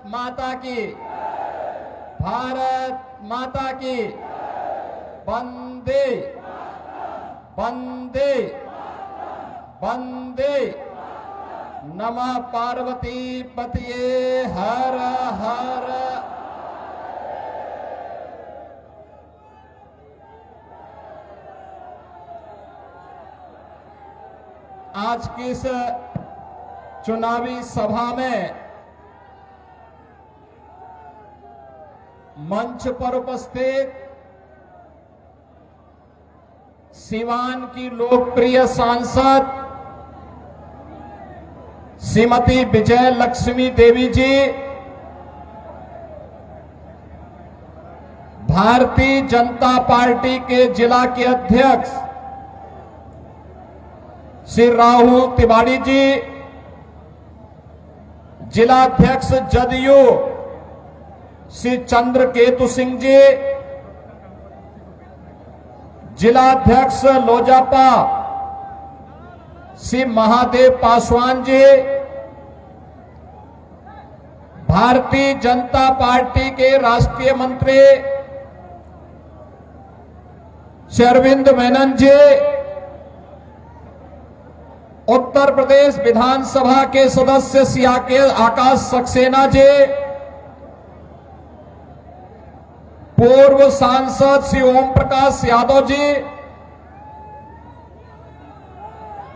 माता की, भारत माता की, वंदे वंदे वंदे। नमः पार्वती पतये हर हर। आज की इस चुनावी सभा में मंच पर उपस्थित सीवान की लोकप्रिय सांसद श्रीमती विजय लक्ष्मी देवी जी, भारतीय जनता पार्टी के जिला के अध्यक्ष श्री राहुल तिवारी जी, जिलाध्यक्ष जदयू श्री चंद्रकेतु सिंह जी, जिलाध्यक्ष लोजपा श्री महादेव पासवान जी, भारतीय जनता पार्टी के राष्ट्रीय मंत्री श्री अरविंद मेनन जी, उत्तर प्रदेश विधानसभा के सदस्य श्री आकाश सक्सेना जी, पूर्व सांसद श्री ओम प्रकाश यादव जी,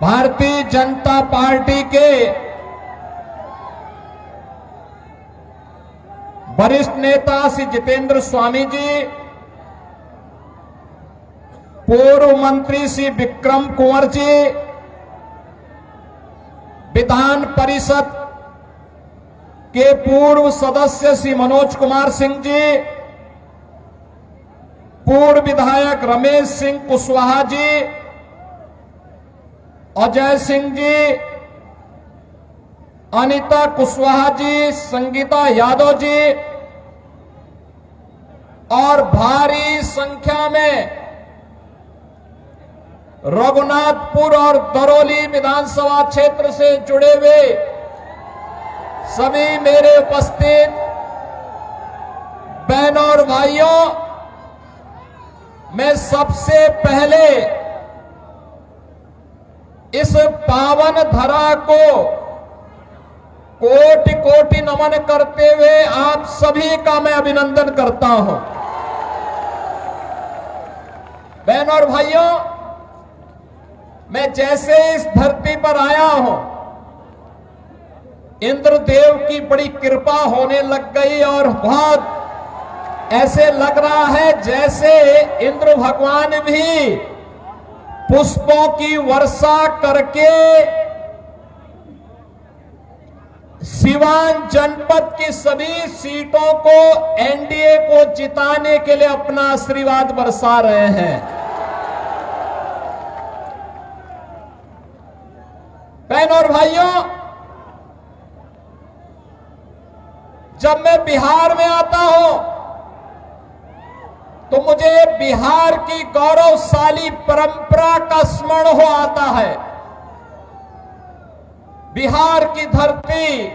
भारतीय जनता पार्टी के वरिष्ठ नेता श्री जितेंद्र स्वामी जी, पूर्व मंत्री श्री विक्रम कुंवर जी, विधान परिषद के पूर्व सदस्य श्री मनोज कुमार सिंह जी, पूर्व विधायक रमेश सिंह कुशवाहा जी, अजय सिंह जी, अनिता कुशवाहा जी, संगीता यादव जी और भारी संख्या में रघुनाथपुर और दरौली विधानसभा क्षेत्र से जुड़े हुए सभी मेरे उपस्थित बहनों और भाइयों, मैं सबसे पहले इस पावन धरा को कोटि कोटि नमन करते हुए आप सभी का मैं अभिनंदन करता हूं। बहनों और भाइयों, मैं जैसे इस धरती पर आया हूं, इंद्रदेव की बड़ी कृपा होने लग गई और बहुत ऐसे लग रहा है जैसे इंद्र भगवान भी पुष्पों की वर्षा करके सीवान जनपद की सभी सीटों को एनडीए को जिताने के लिए अपना आशीर्वाद बरसा रहे हैं। बहनों और भाइयों, जब मैं बिहार में आता हूं तो मुझे बिहार की गौरवशाली परंपरा का स्मरण हो आता है। बिहार की धरती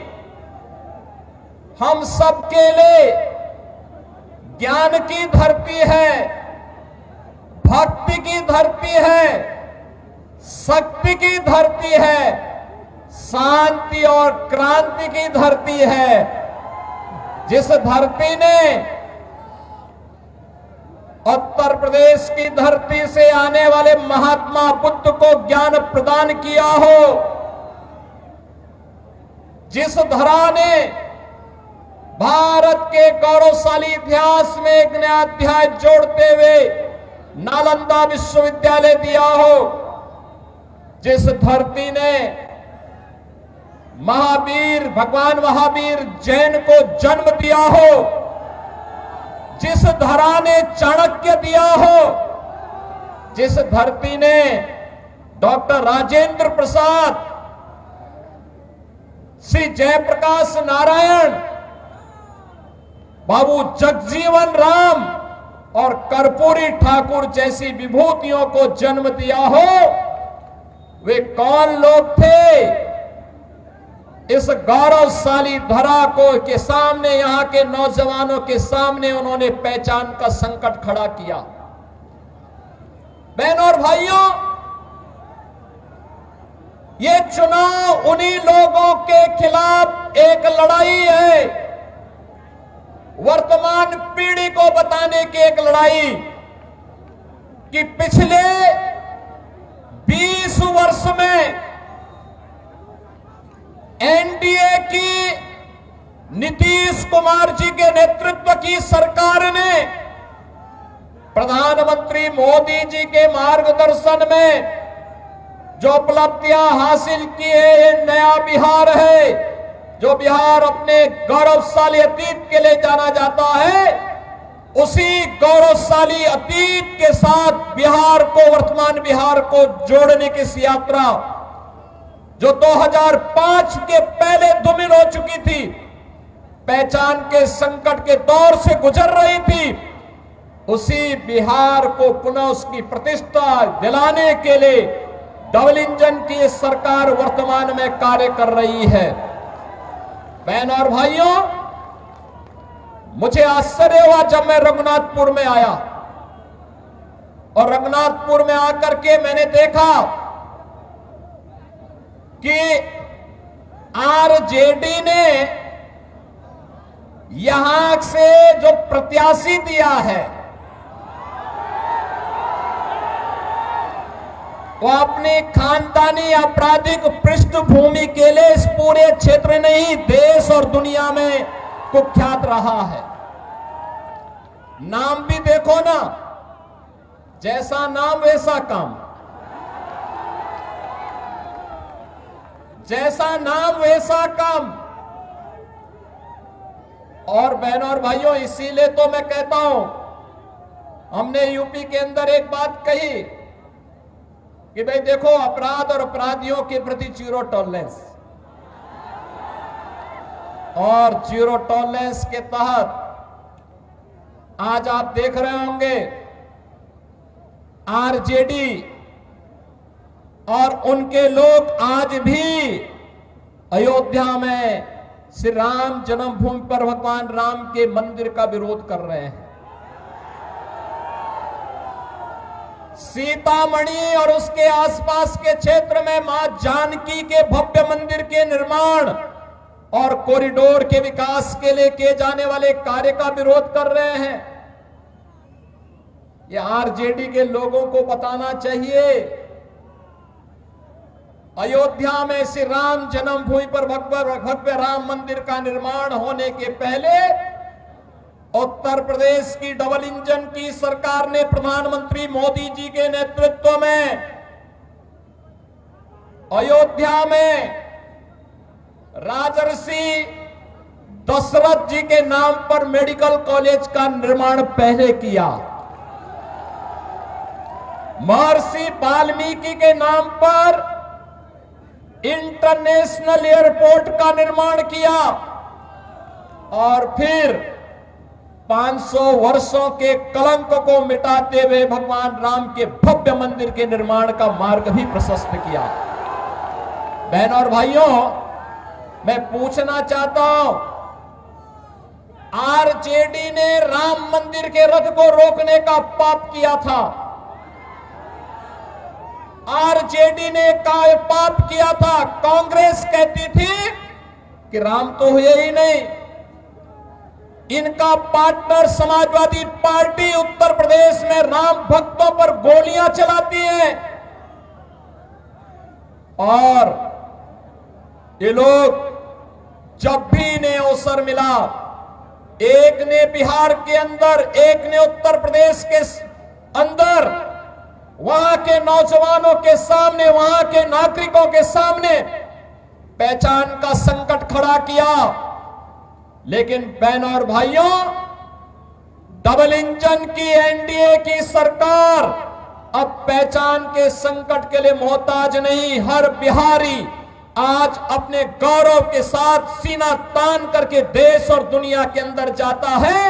हम सबके लिए ज्ञान की धरती है, भक्ति की धरती है, शक्ति की धरती है, शांति और क्रांति की धरती है। जिस धरती ने उत्तर प्रदेश की धरती से आने वाले महात्मा बुद्ध को ज्ञान प्रदान किया हो, जिस धरा ने भारत के गौरवशाली इतिहास में एक नया अध्याय जोड़ते हुए नालंदा विश्वविद्यालय दिया हो, जिस धरती ने महावीर भगवान महावीर जैन को जन्म दिया हो, जिस धरा ने चाणक्य दिया हो, जिस धरती ने डॉक्टर राजेंद्र प्रसाद, श्री जयप्रकाश नारायण, बाबू जगजीवन राम और कर्पूरी ठाकुर जैसी विभूतियों को जन्म दिया हो, वे कौन लोग थे? इस गौरवशाली धरा को के सामने, यहां के नौजवानों के सामने उन्होंने पहचान का संकट खड़ा किया। बहनों और भाइयों, ये चुनाव उन्हीं लोगों के खिलाफ एक लड़ाई है, वर्तमान पीढ़ी को बताने की एक लड़ाई कि पिछले 20 वर्ष में एनडीए की नीतीश कुमार जी के नेतृत्व की सरकार ने प्रधानमंत्री मोदी जी के मार्गदर्शन में जो उपलब्धियां हासिल की है, ये नया बिहार है, जो बिहार अपने गौरवशाली अतीत के लिए जाना जाता है। उसी गौरवशाली अतीत के साथ बिहार को, वर्तमान बिहार को जोड़ने की इस यात्रा जो 2005 के पहले धूमिल हो चुकी थी, पहचान के संकट के दौर से गुजर रही थी, उसी बिहार को पुनः उसकी प्रतिष्ठा दिलाने के लिए डबल इंजन की सरकार वर्तमान में कार्य कर रही है। बहनों और भाइयों, मुझे आश्चर्य हुआ जब मैं रघुनाथपुर में आया और रघुनाथपुर में आकर के मैंने देखा कि आरजेडी ने यहां से जो प्रत्याशी दिया है वो अपनी खानदानी आपराधिक पृष्ठभूमि के लिए इस पूरे क्षेत्र नहीं, देश और दुनिया में कुख्यात रहा है। नाम भी देखो ना, जैसा नाम वैसा काम, जैसा नाम वैसा काम। और बहनों और भाइयों, इसीलिए तो मैं कहता हूं, हमने यूपी के अंदर एक बात कही कि भाई देखो, अपराध और अपराधियों के प्रति जीरो टॉलरेंस, और जीरो टॉलरेंस के तहत आज आप देख रहे होंगे आरजेडी और उनके लोग आज भी अयोध्या में श्री राम जन्मभूमि पर भगवान राम के मंदिर का विरोध कर रहे हैं। सीतामढ़ी और उसके आसपास के क्षेत्र में मां जानकी के भव्य मंदिर के निर्माण और कॉरिडोर के विकास के लिए किए जाने वाले कार्य का विरोध कर रहे हैं। यह आरजेडी के लोगों को बताना चाहिए, अयोध्या में श्री राम जन्मभूमि पर भव्य राम मंदिर का निर्माण होने के पहले उत्तर प्रदेश की डबल इंजन की सरकार ने प्रधानमंत्री मोदी जी के नेतृत्व में अयोध्या में राजर्षि दशरथ जी के नाम पर मेडिकल कॉलेज का निर्माण पहले किया, महर्षि वाल्मीकि के नाम पर इंटरनेशनल एयरपोर्ट का निर्माण किया, और फिर 500 वर्षों के कलंक को मिटाते हुए भगवान राम के भव्य मंदिर के निर्माण का मार्ग भी प्रशस्त किया। बहनों और भाइयों, मैं पूछना चाहता हूं, आरजेडी ने राम मंदिर के रथ को रोकने का पाप किया था, आरजेडी ने पाप किया था। कांग्रेस कहती थी कि राम तो हुए ही नहीं, इनका पार्टनर समाजवादी पार्टी उत्तर प्रदेश में राम भक्तों पर गोलियां चलाती है, और ये लोग जब भी इन्हें अवसर मिला, एक ने बिहार के अंदर, एक ने उत्तर प्रदेश के अंदर, वहां के नौजवानों के सामने, वहां के नागरिकों के सामने पहचान का संकट खड़ा किया। लेकिन बहनों और भाइयों, डबल इंजन की एनडीए की सरकार अब पहचान के संकट के लिए मोहताज नहीं। हर बिहारी आज अपने गौरव के साथ सीना तान करके देश और दुनिया के अंदर जाता है,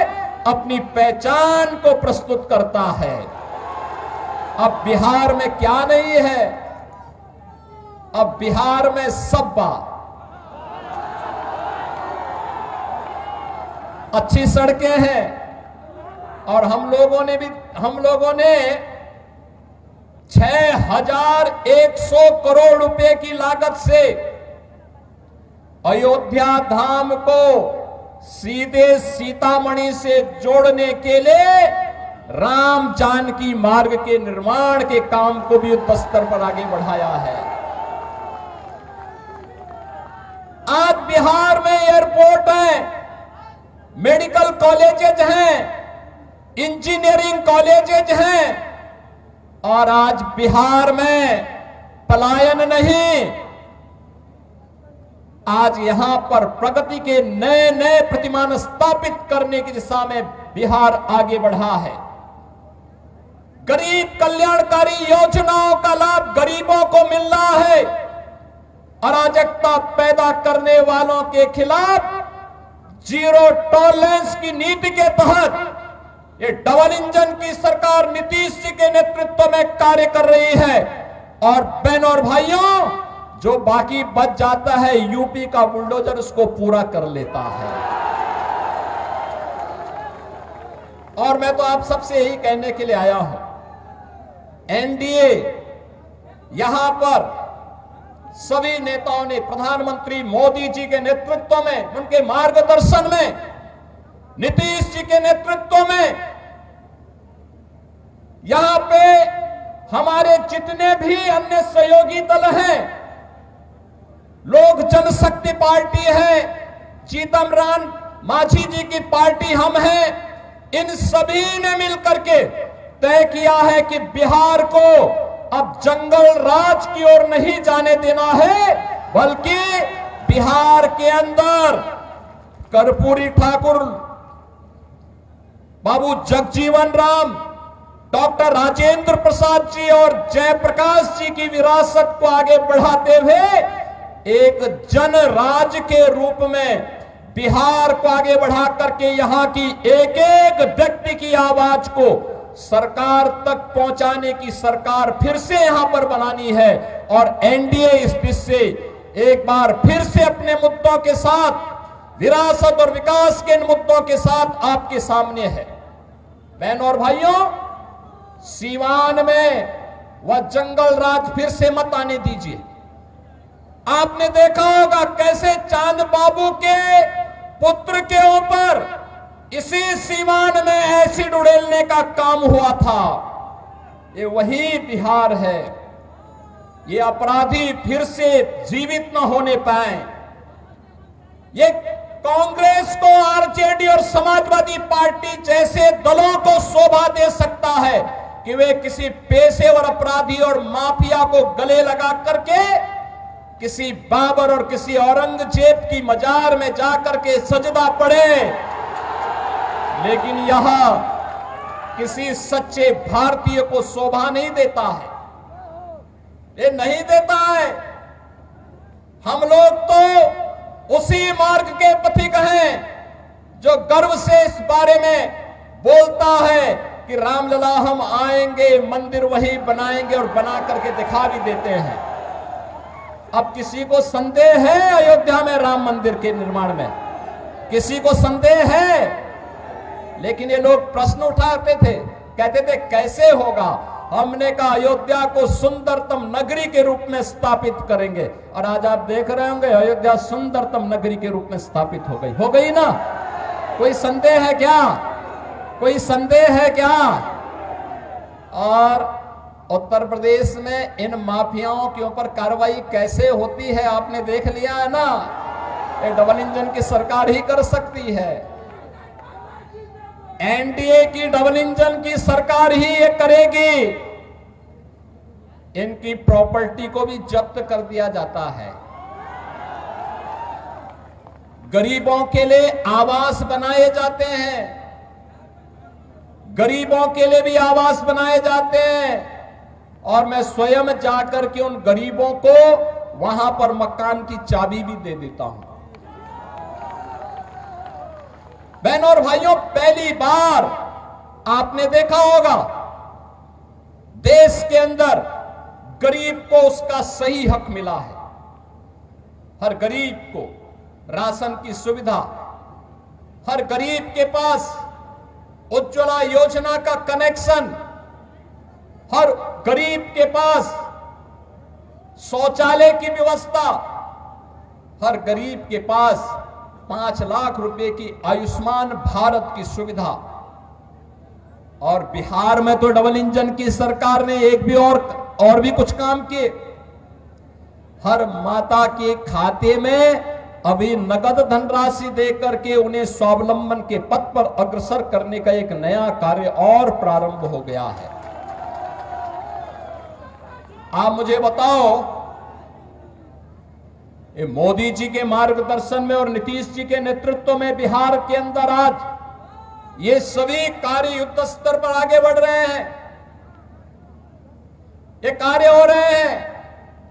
अपनी पहचान को प्रस्तुत करता है। अब बिहार में क्या नहीं है, अब बिहार में सब बात। अच्छी सड़कें हैं, और हम लोगों ने 6,100 करोड़ रुपए की लागत से अयोध्या धाम को सीधे सीतामढ़ी से जोड़ने के लिए राम जानकी मार्ग के निर्माण के काम को भी युद्ध स्तर पर आगे बढ़ाया है। आज बिहार में एयरपोर्ट है, मेडिकल कॉलेजेज हैं, इंजीनियरिंग कॉलेजेज हैं, और आज बिहार में पलायन नहीं, आज यहां पर प्रगति के नए नए प्रतिमान स्थापित करने की दिशा में बिहार आगे बढ़ा है। गरीब कल्याणकारी योजनाओं का लाभ गरीबों को मिल रहा है। अराजकता पैदा करने वालों के खिलाफ जीरो टॉलरेंस की नीति के तहत ये डबल इंजन की सरकार नीतीश जी के नेतृत्व में कार्य कर रही है। और बहनों और भाइयों, जो बाकी बच जाता है यूपी का बुलडोजर उसको पूरा कर लेता है। और मैं तो आप सबसे यही कहने के लिए आया हूं, एनडीए यहां पर सभी नेताओं ने प्रधानमंत्री मोदी जी के नेतृत्व में, उनके मार्गदर्शन में, नीतीश जी के नेतृत्व में, यहां पे हमारे जितने भी अन्य सहयोगी दल हैं, लोक जनशक्ति पार्टी है, जीतन राम मांझी जी की पार्टी हम हैं, इन सभी ने मिलकर के तय किया है कि बिहार को अब जंगल राज की ओर नहीं जाने देना है, बल्कि बिहार के अंदर कर्पूरी ठाकुर, बाबू जगजीवन राम, डॉक्टर राजेंद्र प्रसाद जी और जयप्रकाश जी की विरासत को आगे बढ़ाते हुए एक जन राज के रूप में बिहार को आगे बढ़ा करके यहां की एक एक व्यक्ति की आवाज को सरकार तक पहुंचाने की सरकार फिर से यहां पर बनानी है। और एनडीए इस बीच से एक बार फिर से अपने मुद्दों के साथ, विरासत और विकास के इन मुद्दों के साथ आपके सामने है। बहनों और भाइयों, सीवान में वह जंगल राज फिर से मत आने दीजिए। आपने देखा होगा कैसे चांद बाबू के पुत्र के ऊपर इसी सीवान में एसिड उड़ेलने का काम हुआ था। ये वही बिहार है। ये अपराधी फिर से जीवित न होने पाए। ये कांग्रेस को, आरजेडी और समाजवादी पार्टी जैसे दलों को शोभा दे सकता है कि वे किसी पेशेवर अपराधी और माफिया को गले लगा करके किसी बाबर और किसी औरंगजेब की मजार में जाकर के सजदा पड़े, लेकिन यहां किसी सच्चे भारतीय को शोभा नहीं देता है। ये नहीं देता है। हम लोग तो उसी मार्ग के पथिक हैं जो गर्व से इस बारे में बोलता है कि रामलला हम आएंगे, मंदिर वही बनाएंगे, और बना करके दिखा भी देते हैं। अब किसी को संदेह है अयोध्या में राम मंदिर के निर्माण में? किसी को संदेह है? लेकिन ये लोग प्रश्न उठाते थे, कहते थे कैसे होगा? हमने कहा अयोध्या को सुंदरतम नगरी के रूप में स्थापित करेंगे, और आज आप देख रहे होंगे अयोध्या सुंदरतम नगरी के रूप में स्थापित हो गई ना? कोई संदेह है क्या? कोई संदेह है क्या? और उत्तर प्रदेश में इन माफियाओं के ऊपर कार्रवाई कैसे होती है आपने देख लिया है ना? ये डबल इंजन की सरकार ही कर सकती है। एनडीए की डबल इंजन की सरकार ही ये करेगी। इनकी प्रॉपर्टी को भी जब्त कर दिया जाता है। गरीबों के लिए आवास बनाए जाते हैं, गरीबों के लिए भी आवास बनाए जाते हैं, और मैं स्वयं जाकर के उन गरीबों को वहां पर मकान की चाबी भी दे देता हूं। बहनों और भाइयों, पहली बार आपने देखा होगा देश के अंदर गरीब को उसका सही हक मिला है। हर गरीब को राशन की सुविधा, हर गरीब के पास उज्ज्वला योजना का कनेक्शन, हर गरीब के पास शौचालय की व्यवस्था, हर गरीब के पास 5 लाख रुपए की आयुष्मान भारत की सुविधा। और बिहार में तो डबल इंजन की सरकार ने एक भी और भी कुछ काम किए। हर माता के खाते में अभी नगद धनराशि देकर के उन्हें स्वावलंबन के पथ पर अग्रसर करने का एक नया कार्य और प्रारंभ हो गया है। आप मुझे बताओ, ये मोदी जी के मार्गदर्शन में और नीतीश जी के नेतृत्व में बिहार के अंदर आज ये सभी कार्य युद्ध स्तर पर आगे बढ़ रहे हैं। ये कार्य हो रहे हैं।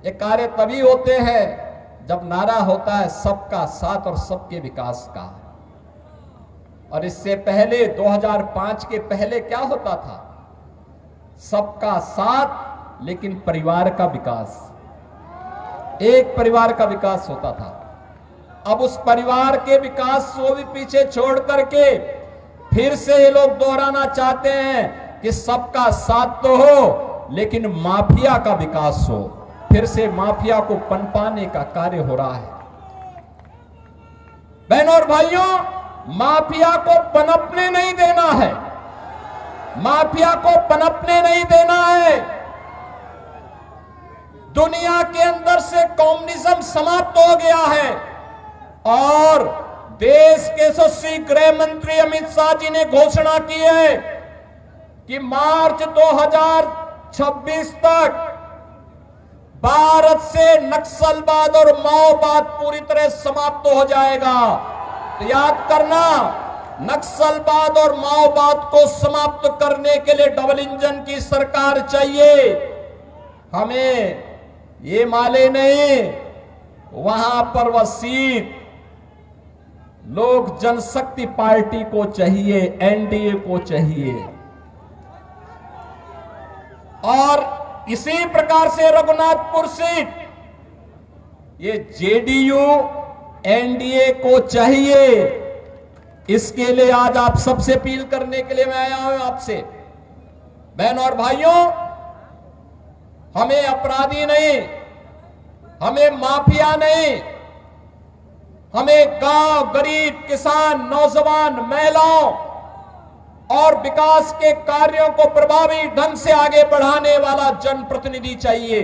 ये कार्य तभी होते हैं जब नारा होता है सबका साथ और सबके विकास का। और इससे पहले 2005 के पहले क्या होता था? सबका साथ लेकिन परिवार का विकास, एक परिवार का विकास होता था। अब उस परिवार के विकास को भी पीछे छोड़ करके फिर से ये लोग दोहराना चाहते हैं कि सबका साथ तो हो लेकिन माफिया का विकास हो। फिर से माफिया को पनपाने का कार्य हो रहा है। बहनों और भाइयों, माफिया को पनपने नहीं देना है, माफिया को पनपने नहीं देना है। दुनिया के अंदर से कम्युनिज्म समाप्त हो गया है और देश के यशस्वी गृह मंत्री अमित शाह जी ने घोषणा की है कि मार्च 2026 तक भारत से नक्सलवाद और माओवाद पूरी तरह समाप्त हो जाएगा। तो याद करना, नक्सलवाद और माओवाद को समाप्त करने के लिए डबल इंजन की सरकार चाहिए। हमें ये माले नहीं, वहां पर वह सीट लोक जनशक्ति पार्टी को चाहिए, एनडीए को चाहिए। और इसी प्रकार से रघुनाथपुर सीट ये जेडीयू एनडीए को चाहिए। इसके लिए आज आप सबसे अपील करने के लिए मैं आया हूं आपसे। बहनों और भाइयों, हमें अपराधी नहीं, हमें माफिया नहीं, हमें गांव, गरीब, किसान, नौजवान, महिलाओं और विकास के कार्यों को प्रभावी ढंग से आगे बढ़ाने वाला जनप्रतिनिधि चाहिए।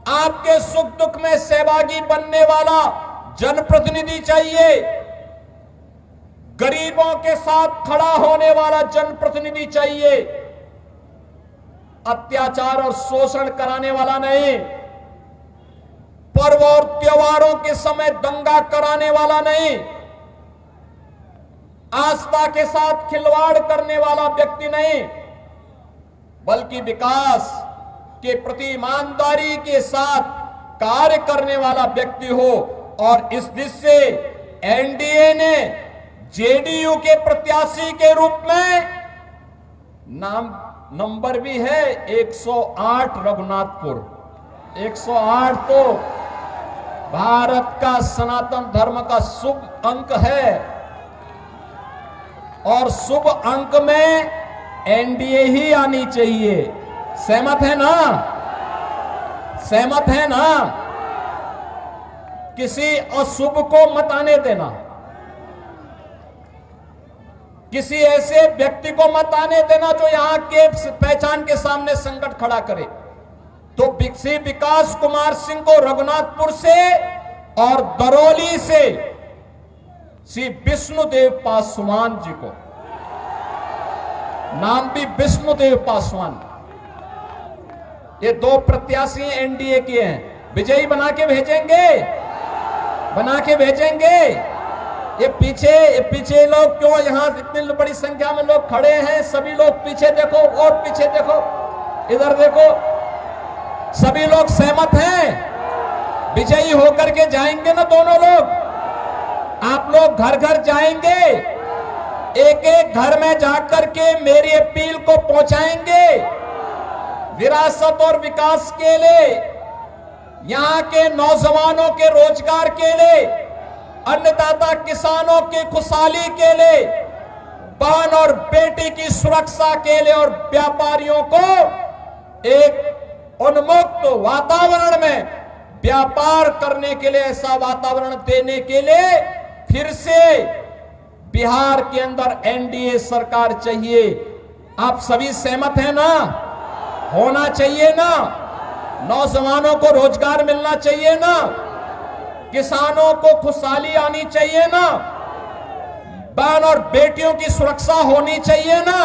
आपके सुख दुख में सहभागी बनने वाला जनप्रतिनिधि चाहिए। गरीबों के साथ खड़ा होने वाला जनप्रतिनिधि चाहिए। अत्याचार और शोषण कराने वाला नहीं, पर्व और त्योहारों के समय दंगा कराने वाला नहीं, आस्था के साथ खिलवाड़ करने वाला व्यक्ति नहीं, बल्कि विकास के प्रति ईमानदारी के साथ कार्य करने वाला व्यक्ति हो। और इस दिशा से एनडीए ने जेडीयू के प्रत्याशी के रूप में नंबर भी है 108 रघुनाथपुर। 108 तो भारत का सनातन धर्म का शुभ अंक है और शुभ अंक में एनडीए ही आनी चाहिए। सहमत है ना? सहमत है ना? किसी अशुभ को मत आने देना, किसी ऐसे व्यक्ति को मत आने देना जो यहां के पहचान के सामने संकट खड़ा करे। तो श्री विकास कुमार सिंह को रघुनाथपुर से और दरौली से श्री विष्णुदेव पासवान जी को, नाम भी विष्णुदेव पासवान, ये 2 प्रत्याशी एनडीए के हैं। विजयी बना के भेजेंगे, बना के भेजेंगे। ये पीछे लोग क्यों, यहां इतनी बड़ी संख्या में लोग खड़े हैं, सभी लोग पीछे देखो और पीछे देखो, इधर देखो, सभी लोग सहमत हैं? विजयी होकर के जाएंगे ना दोनों लोग? आप लोग घर घर जाएंगे, एक एक घर में जाकर के मेरी अपील को पहुंचाएंगे। विरासत और विकास के लिए, यहां के नौजवानों के रोजगार के लिए, अन्नदाता किसानों की खुशहाली के लिए, बहन और बेटी की सुरक्षा के लिए और व्यापारियों को एक उन्मुक्त वातावरण में व्यापार करने के लिए ऐसा वातावरण देने के लिए फिर से बिहार के अंदर एनडीए सरकार चाहिए। आप सभी सहमत हैं ना? होना चाहिए ना? नौजवानों को रोजगार मिलना चाहिए ना? किसानों को खुशहाली आनी चाहिए ना? बहन और बेटियों की सुरक्षा होनी चाहिए ना?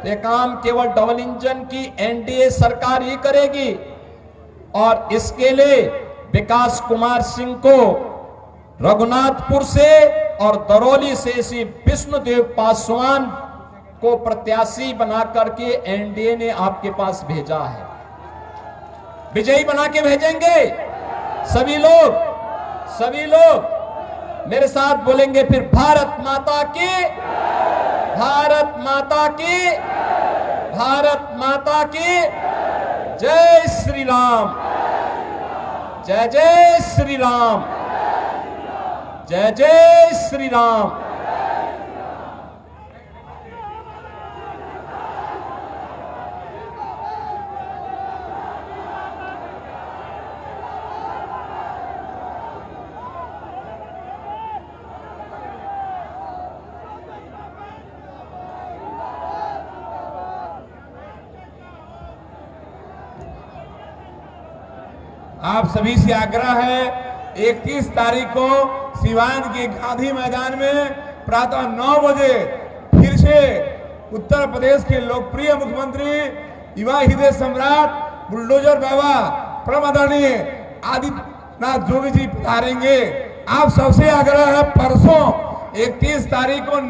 ये काम केवल डबल इंजन की एनडीए सरकार ही करेगी और इसके लिए विकास कुमार सिंह को रघुनाथपुर से और दरौली से श्री विष्णुदेव पासवान को प्रत्याशी बना करके एनडीए ने आपके पास भेजा है। विजयी बना के भेजेंगे। सभी लोग मेरे साथ बोलेंगे फिर, भारत माता की, भारत माता की, भारत माता की जय श्री राम, जय जय श्री राम, जय जय श्री राम। आप सभी से आग्रह है, 31 तारीख को सिवान के गांधी मैदान में प्रातः 9 बजे फिर से उत्तर प्रदेश के लोकप्रिय मुख्यमंत्री, युवा हृदय सम्राट, बुलडोजर बाबा परम आदरणीय आदित्यनाथ जोगी जी पधारेंगे। आप सबसे आग्रह है, परसों 31 तारीख को